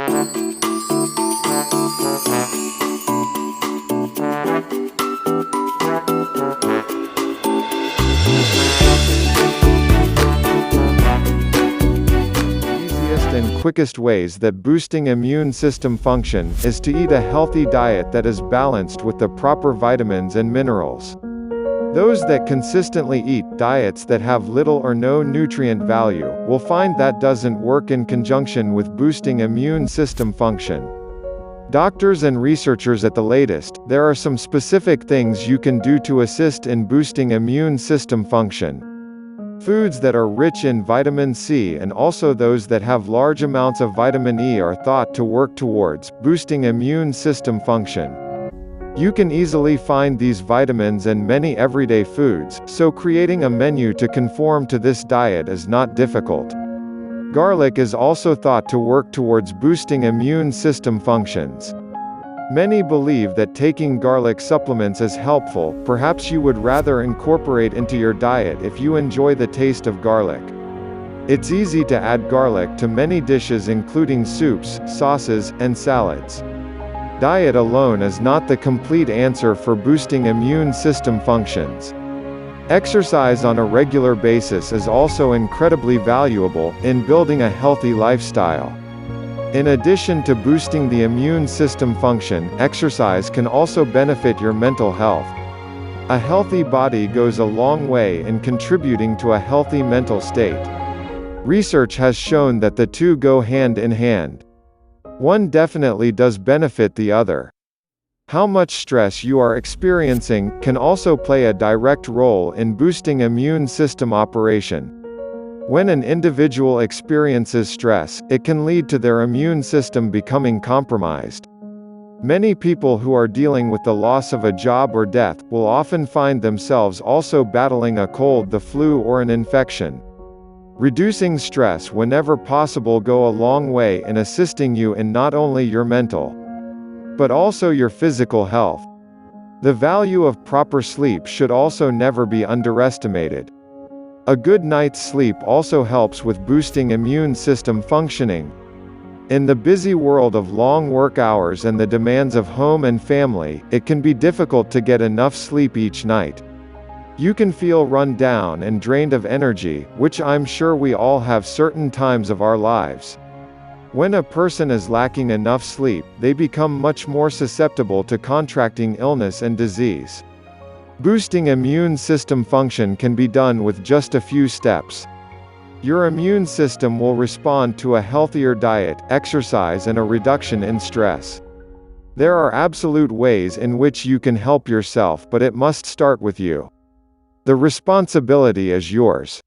Easiest and quickest ways that boosting immune system function is to eat a healthy diet that is balanced with the proper vitamins and minerals. Those that consistently eat diets that have little or no nutrient value will find that doesn't work in conjunction with boosting immune system function. Doctors and researchers at the latest, there are some specific things you can do to assist in boosting immune system function. Foods that are rich in vitamin C and also those that have large amounts of vitamin E are thought to work towards boosting immune system function. You can easily find these vitamins in many everyday foods, so creating a menu to conform to this diet is not difficult. Garlic is also thought to work towards boosting immune system functions. Many believe that taking garlic supplements is helpful. Perhaps you would rather incorporate into your diet if you enjoy the taste of garlic. It's easy to add garlic to many dishes including soups, sauces, and salads. Diet alone is not the complete answer for boosting immune system functions. Exercise on a regular basis is also incredibly valuable in building a healthy lifestyle. In addition to boosting the immune system function, exercise can also benefit your mental health. A healthy body goes a long way in contributing to a healthy mental state. Research has shown that the two go hand in hand. One definitely does benefit the other. How much stress you are experiencing can also play a direct role in boosting immune system operation. When an individual experiences stress, it can lead to their immune system becoming compromised. Many people who are dealing with the loss of a job or death will often find themselves also battling a cold, the flu, or an infection. Reducing stress whenever possible go a long way in assisting you in not only your mental, but also your physical health. The value of proper sleep should also never be underestimated. A good night's sleep also helps with boosting immune system functioning. In the busy world of long work hours and the demands of home and family, it can be difficult to get enough sleep each night. You can feel run down and drained of energy, which I'm sure we all have certain times of our lives. When a person is lacking enough sleep, they become much more susceptible to contracting illness and disease. Boosting immune system function can be done with just a few steps. Your immune system will respond to a healthier diet, exercise, and a reduction in stress. There are absolute ways in which you can help yourself, but it must start with you. The responsibility is yours.